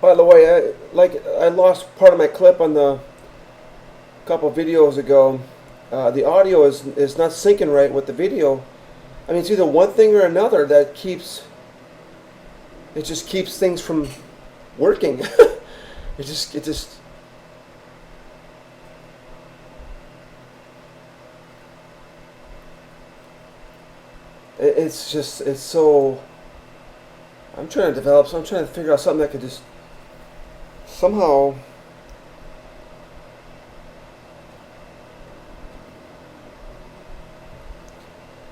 By the way, I lost part of my clip on the couple videos ago. The audio is not syncing right with the video. I mean, it's either one thing or another that just keeps things from working. it just it's so. I'm trying to develop, so I'm trying to figure out something that could just somehow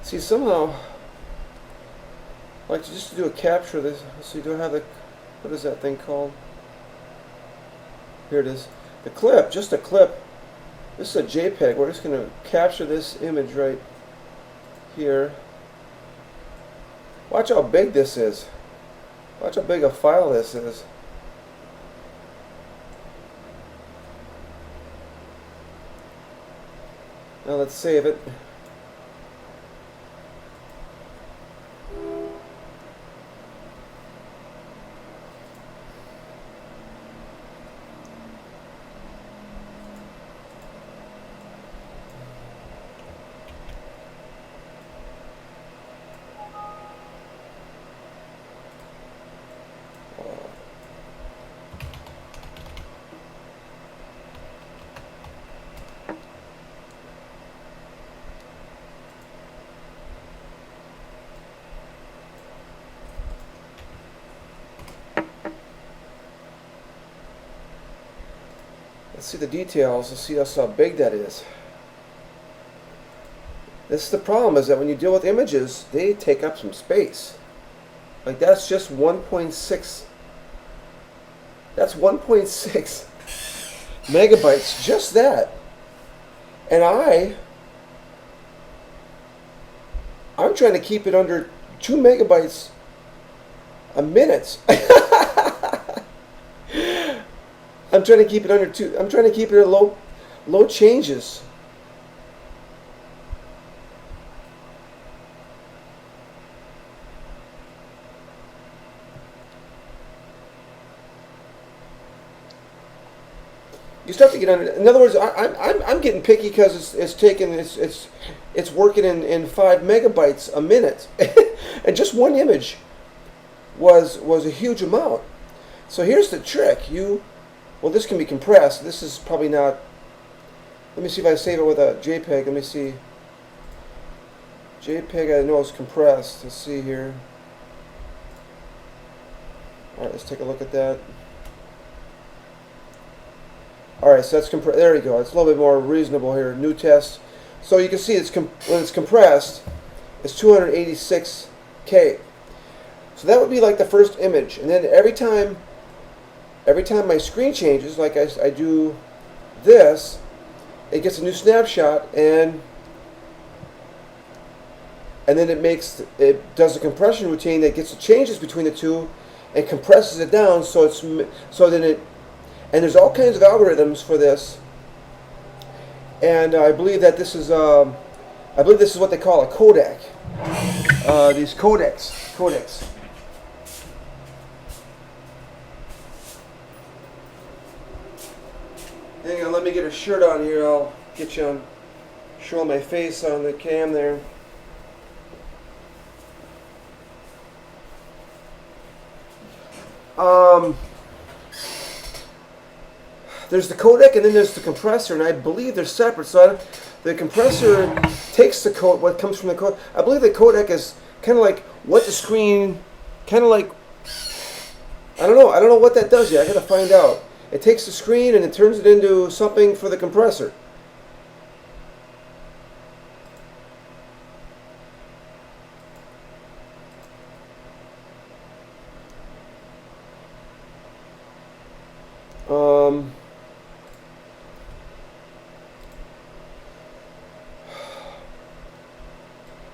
see somehow like just to do a capture of this. So you do have the, what is that thing called? Here it is. The clip, just a clip. This is a JPEG. We're just going to capture this image right here. Watch how big this is. Watch how big a file this is. Now let's save it. Let's see the details. Let's see how big that is. This is the problem, is that when you deal with images, they take up some space. Like that's just 1.6. That's 1.6 megabytes, just that. And I'm trying to keep it under 2 megabytes a minute. I'm trying to keep it under 2. I'm trying to keep it at low changes. You start to get under. In other words, I'm getting picky because it's working in 5 megabytes a minute, and just one image was a huge amount. So here's the trick. Well, this can be compressed. This is probably not. Let me see if I save it with a JPEG. Let me see. JPEG, I know it's compressed. Let's see here. All right, let's take a look at that. All right, so that's compressed. There we go. It's a little bit more reasonable here. New test. So you can see when it's compressed, it's 286K. So that would be like the first image, and then every time my screen changes, like I do this, it gets a new snapshot, and then it does a compression routine that gets the changes between the two and compresses it down, and there's all kinds of algorithms for this, and I believe that this is what they call a codec. These codecs. Hang on, let me get a shirt on here. I'll get you on, show my face on the cam there. There's the codec and then there's the compressor, and I believe they're separate. So the compressor takes the code, what comes from the code. I believe the codec is kind of like what the screen, kind of like, I don't know what that does yet. I gotta find out. It takes the screen and it turns it into something for the compressor. Oh,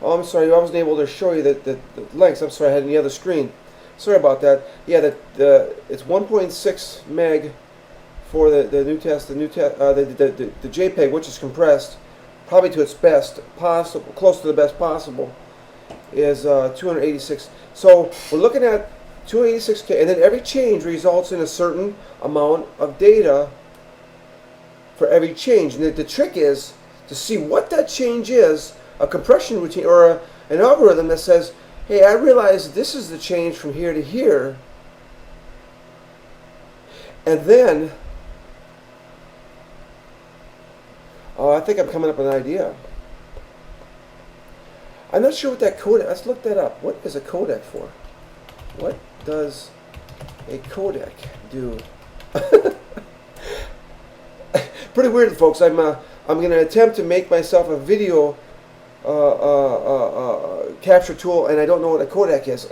I'm sorry, I wasn't able to show you the lengths. I'm sorry, I had the other screen. Sorry about that. Yeah, it's 1.6 meg for the new test. The JPEG, which is compressed, probably to its best possible, close to the best possible, is 286. So we're looking at 286K, and then every change results in a certain amount of data for every change. And the trick is to see what that change is, a compression routine or an algorithm that says, hey, I realize this is the change from here to here. And then, I think I'm coming up with an idea. I'm not sure what that codec, let's look that up. What is a codec for? What does a codec do? Pretty weird, folks. I'm going to attempt to make myself a video capture tool, and I don't know what a codec is.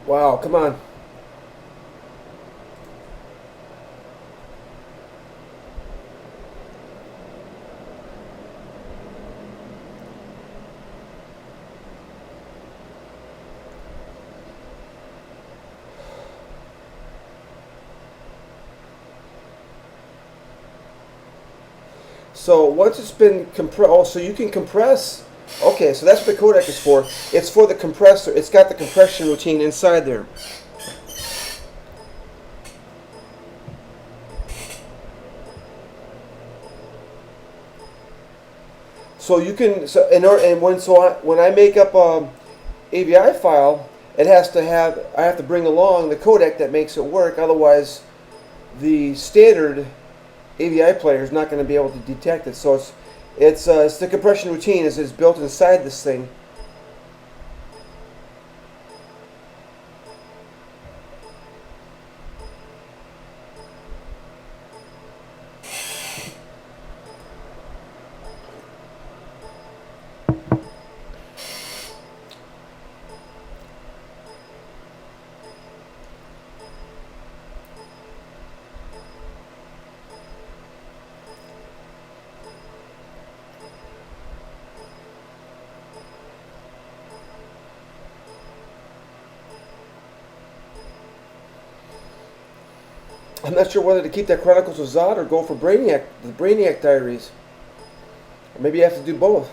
Wow, come on. So once it's been compressed, oh, so you can compress. Okay, so that's what the codec is for. It's for the compressor. It's got the compression routine inside there. So you can, so when I make up a AVI file, it has to have, I have to bring along the codec that makes it work. Otherwise, the standard AVI player is not going to be able to detect it. So it's the compression routine is built inside this thing. I'm not sure whether to keep that Chronicles of Zod or go for Brainiac, the Brainiac Diaries. Or maybe you have to do both.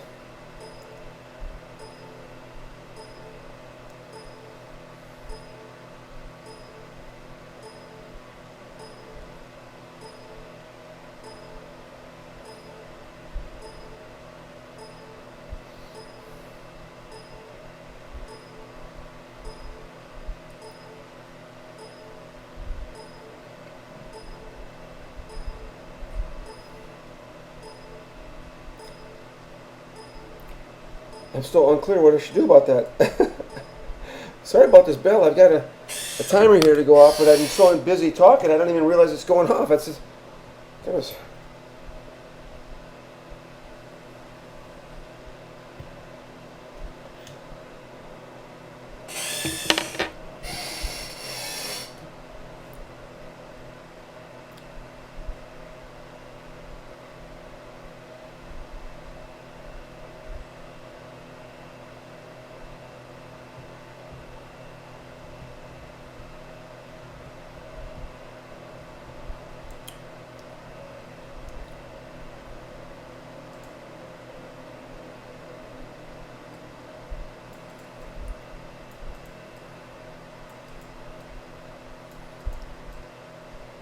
I'm still unclear what I should do about that. Sorry about this bell. I've got a timer here to go off, but I'm so busy talking I don't even realize it's going off. That's just, goodness.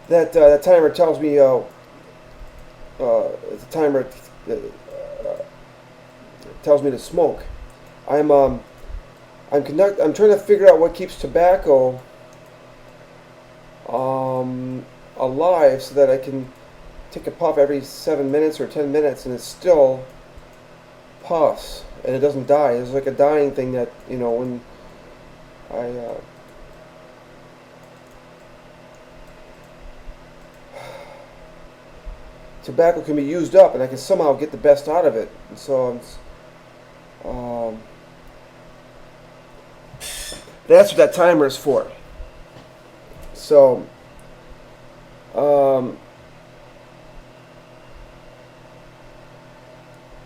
That timer tells me the timer tells me to smoke. I'm trying to figure out what keeps tobacco alive so that I can take a puff every 7 minutes or 10 minutes and it still puffs and it doesn't die. It's like a dying thing that, you know, when I tobacco can be used up and I can somehow get the best out of it. And so that's what that timer is for. So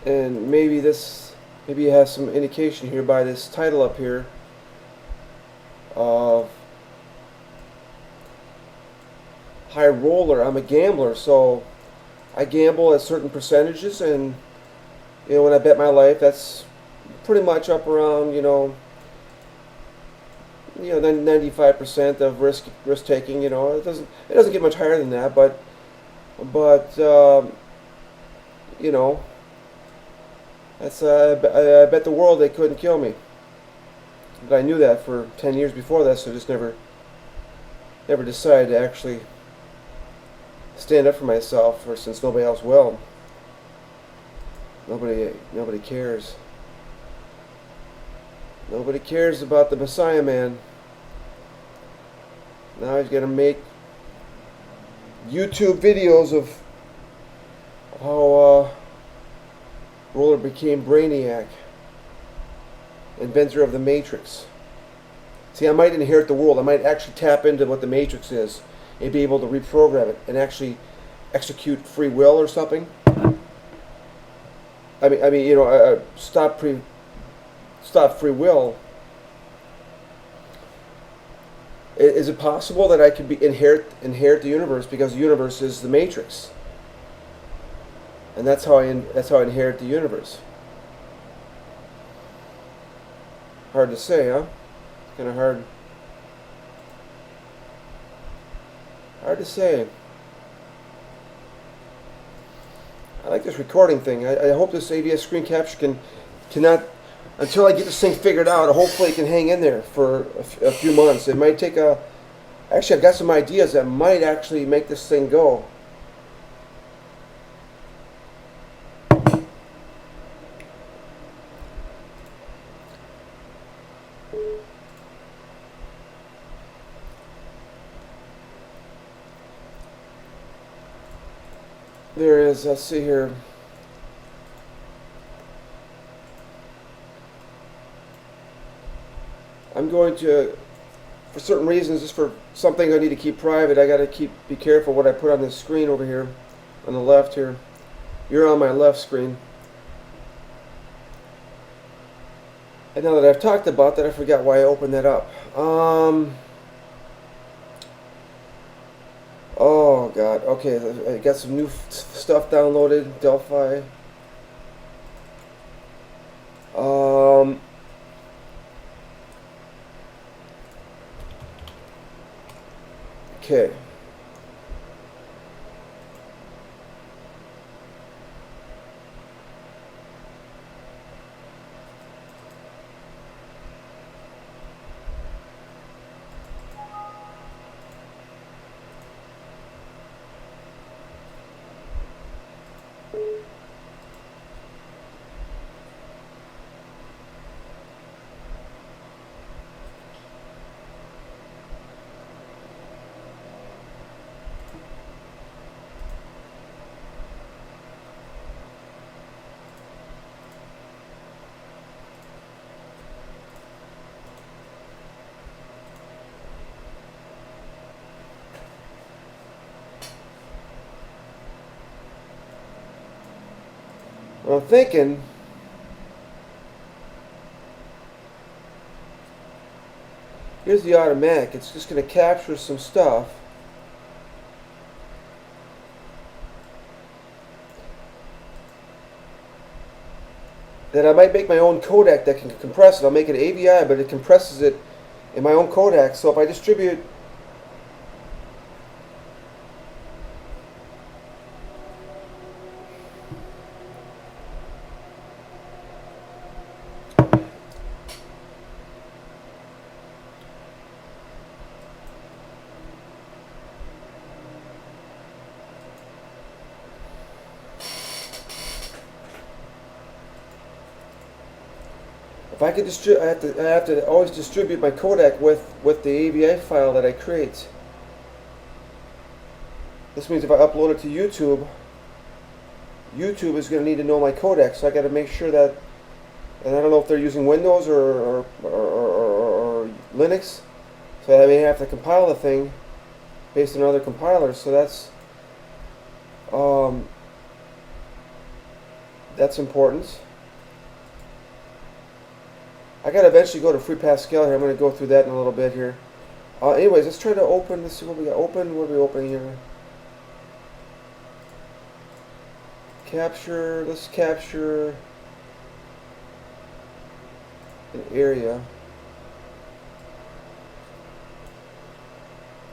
And maybe maybe it has some indication here by this title up here of high roller. I'm a gambler, so I gamble at certain percentages, and when I bet my life, that's pretty much up around 95% of risk taking. It doesn't get much higher than that, but that's I bet the world they couldn't kill me. But I knew that for 10 years before that, so just never decided to actually stand up for myself, or since nobody else will. Nobody cares. Nobody cares about the Messiah Man. Now he's gonna make YouTube videos of how Roller became Brainiac, inventor of the Matrix. See, I might inherit the world. I might actually tap into what the Matrix is and be able to reprogram it and actually execute free will or something. Stop free will. Is it possible that I could inherit the universe, because the universe is the Matrix, and that's how I inherit the universe? Hard to say, huh? Kind of hard. Hard to say. I like this recording thing. I hope this AVS screen capture cannot, until I get this thing figured out, hopefully it can hang in there for a few months. It might take actually I've got some ideas that might actually make this thing go. There is, let's see here. I'm going to, for certain reasons, just for something I need to keep private, I got to be careful what I put on this screen over here, on the left here. You're on my left screen. And now that I've talked about that, I forgot why I opened that up. Oh God. Okay, I got some new stuff downloaded. Delphi. Okay. Well, I'm thinking here's the automatic. It's just going to capture some stuff. That I might make my own codec that can compress it. I'll make it AVI, but it compresses it in my own codec. So if I distribute I have to always distribute my codec with the AVI file that I create. This means if I upload it to YouTube, YouTube is going to need to know my codec, so I got to make sure that. And I don't know if they're using Windows or Linux, so I may have to compile the thing based on other compilers. So that's That's important. I gotta eventually go to Free Pascal here. I'm gonna go through that in a little bit here. Anyways, let's try to open. Let's see what we got open. What are we opening here? Capture. Let's capture an area.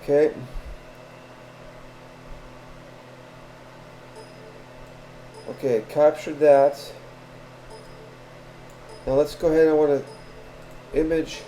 Okay. Okay, captured that. Now let's go ahead. I want to image.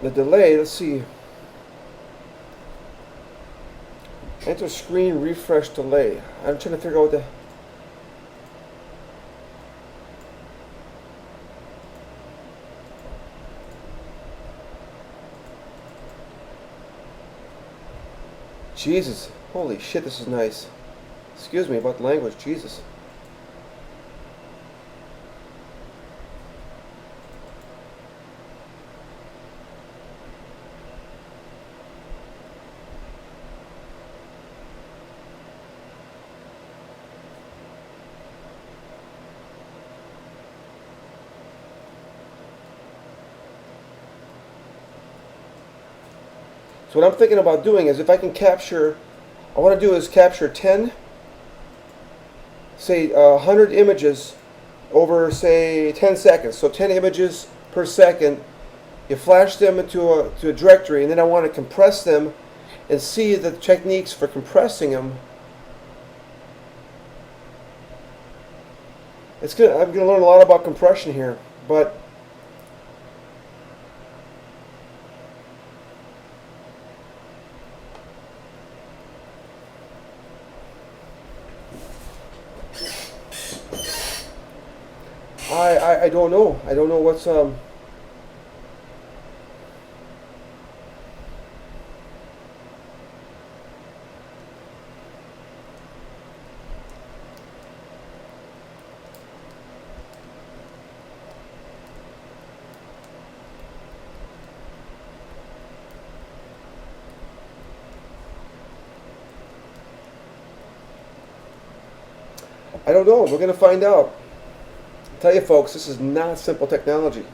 The delay, let's see. Enter screen refresh delay. I'm trying to figure out what the... Jesus. Holy shit, this is nice. Excuse me about the language. Jesus. So what I'm thinking about doing is if I can capture, I want to do is capture 10, say 100 images over say 10 seconds. So 10 images per second. You flash them into a directory, and then I want to compress them and see the techniques for compressing them. I'm going to learn a lot about compression here, but I don't know. I don't know what's I don't know. We're going to find out. I tell you folks, this is not simple technology.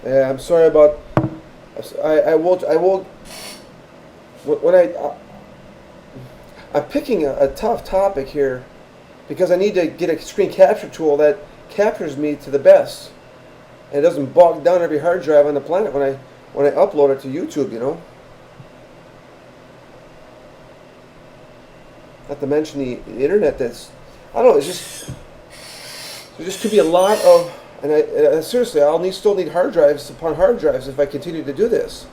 Yeah, I'm sorry about. I will. I'm picking a tough topic here because I need to get a screen capture tool that captures me to the best, and it doesn't bog down every hard drive on the planet when I upload it to YouTube. You know. Not to mention the internet. That's I don't know. It's just. There just could be a lot of, and seriously, still need hard drives upon hard drives if I continue to do this.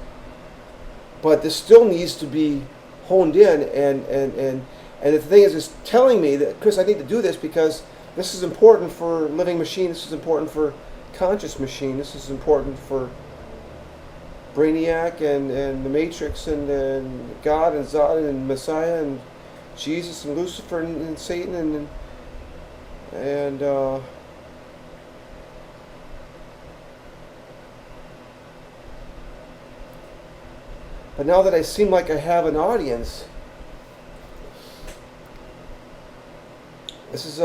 But this still needs to be honed in, and the thing is, it's telling me that, Chris, I need to do this because this is important for living machine. This is important for conscious machine. This is important for Brainiac and the Matrix and God and Zod and Messiah and Jesus and Lucifer and Satan and But now that I seem like I have an audience, this is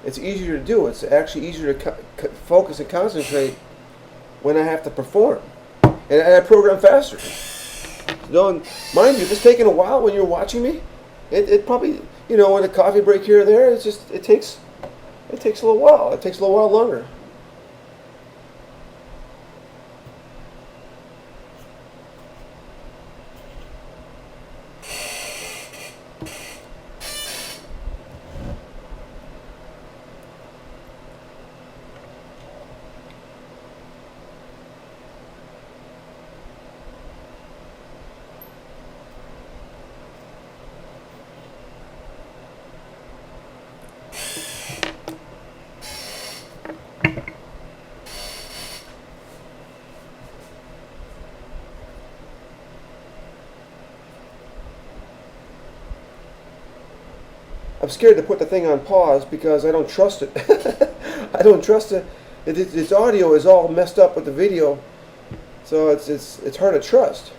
it's easier to do. It's actually easier to focus and concentrate when I have to perform, and I program faster. So, mind you, if it's taking a while when you're watching me, it probably, in a coffee break here or there, it takes a little while. It takes a little while longer. I'm scared to put the thing on pause because I don't trust it. I don't trust it. Its audio is all messed up with the video, so it's hard to trust.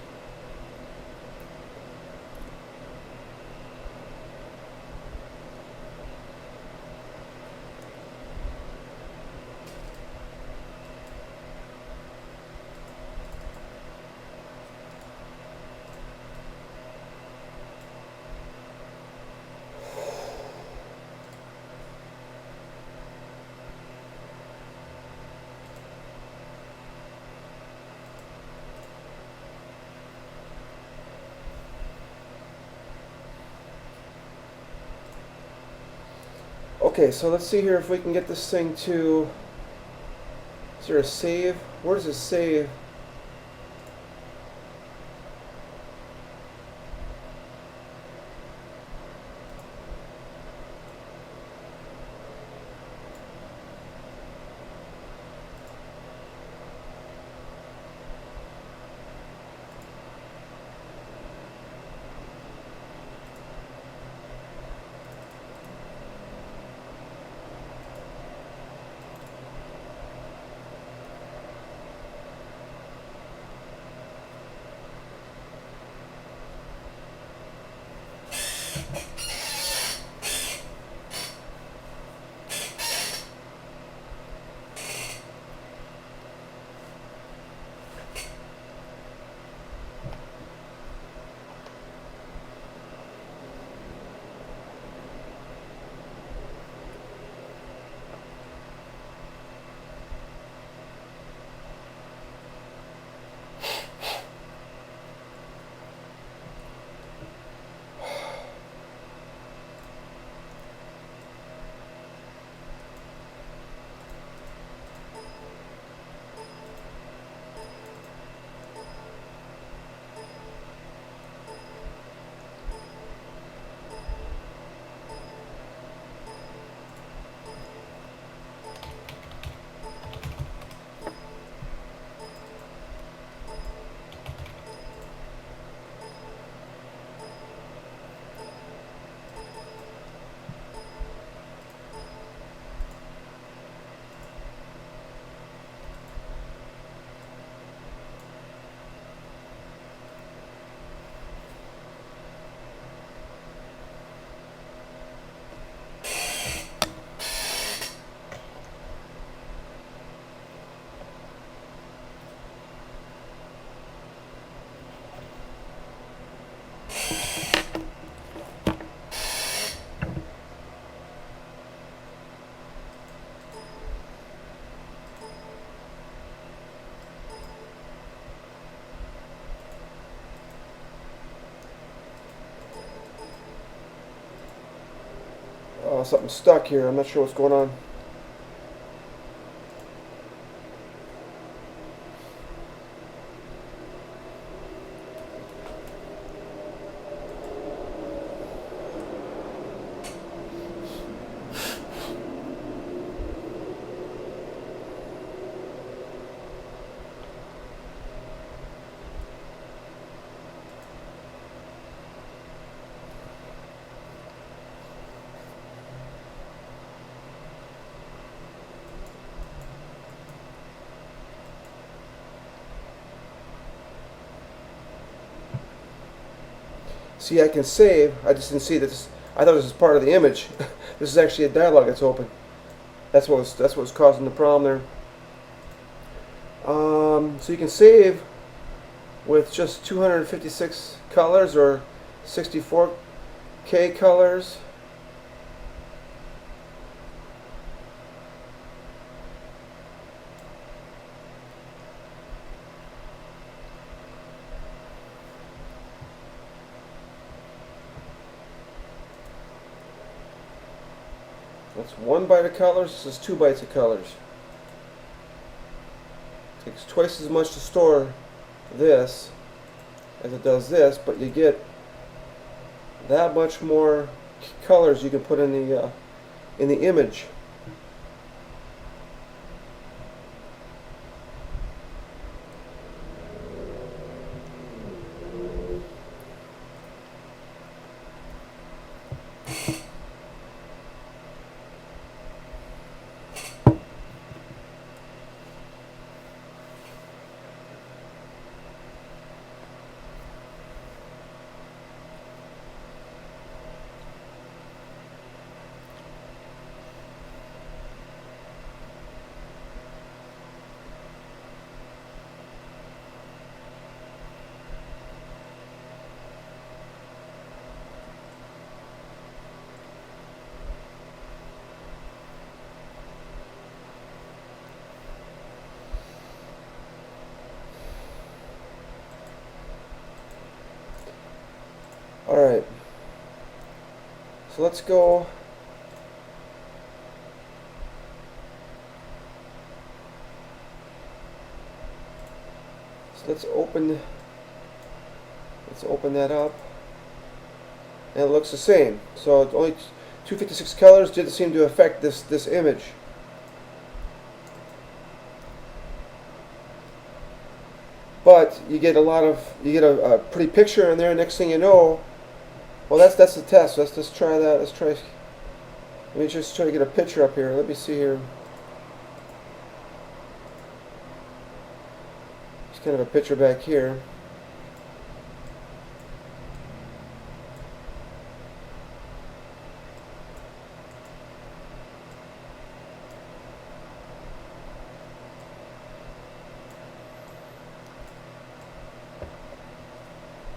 Okay, so let's see here if we can get this thing to... Is there a save? Where does it save? Something's stuck here. I'm not sure what's going on. See, I can save. I just didn't see this. I thought this was part of the image. This is actually a dialog that's open. That's what was causing the problem there. So you can save with just 256 colors or 64K colors. That's 1 byte of colors. This is 2 bytes of colors. It takes twice as much to store this as it does this, but you get that much more colors you can put in the image. Alright, so let's go. So let's open that up, and it looks the same. So it's only 256 colors didn't seem to affect this image. But you get a pretty picture in there. Next thing you know, well, that's the test. Let's try that. Let me just try to get a picture up here. Let me see here. Just kind of a picture back here.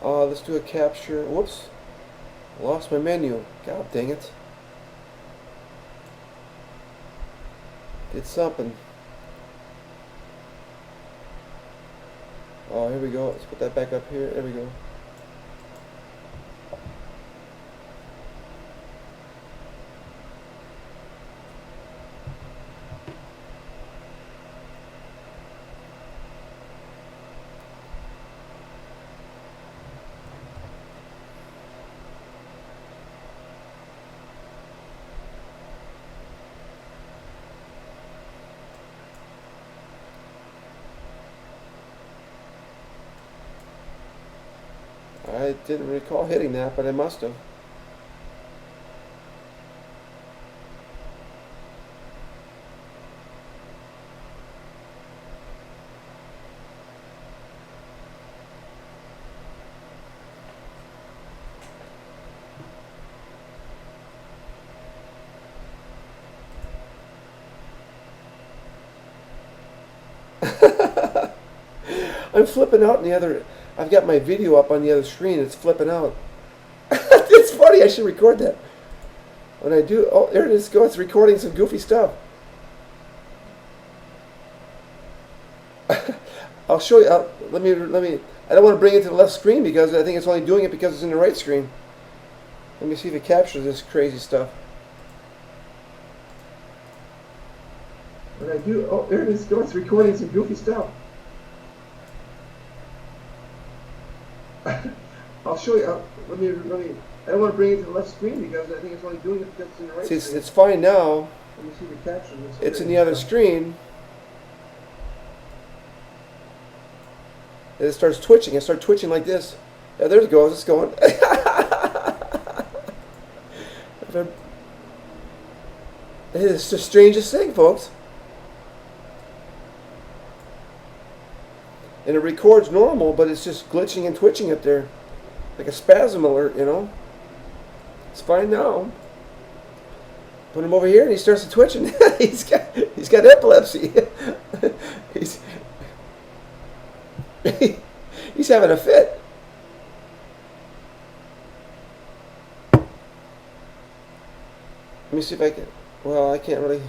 Let's do a capture. Whoops. Lost my menu. God dang it. Did something. Oh, here we go. Let's put that back up here. There we go. I didn't recall hitting that, but I must have. I'm flipping out in the other. I've got my video up on the other screen. It's flipping out. It's funny. I should record that. When I do, oh, there it is. Go. It's recording some goofy stuff. I'll show you. Let me. I don't want to bring it to the left screen because I think it's only doing it because it's in the right screen. Let me see if it captures this crazy stuff. When I do, oh, there it is. Go. It's recording some goofy stuff. I'll show you. Let me. I don't want to bring it to the left screen because I think it's only doing it because it's in the right screen. It's fine now. Let me see the capture. It's in the other screen. And it starts twitching. It starts twitching like this. Yeah, there it goes. It's going. It's the strangest thing, folks. And it records normal, but it's just glitching and twitching up there. like a spasm alert, you know. It's fine now. Put him over here, and he starts to twitching. he's got epilepsy. he's he's having a fit. Let me see if I can. Well, I can't really.